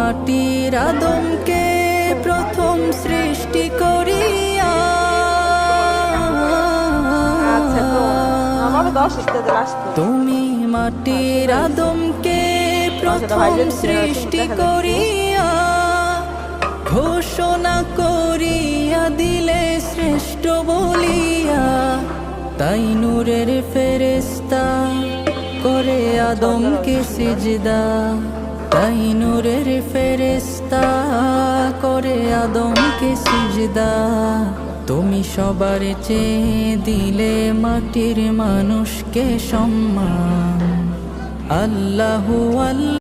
মাটির আদমকে প্রথম সৃষ্টি করিয়া তুমি মাটির আদমকে প্রথম সৃষ্টি করিয়া ঘোষণা করিয়া দিলে শ্রেষ্ঠ বলিয়া, তাই নূরের ফেরেশতা করে আদমকে সিজদা, তাই নূরের ফেরেশতা করে আদমকে সিজদা। তুমি সবার চেয়ে দিলে মাটির মানুষকে সম্মান। আল্লাহু আল্লাহ।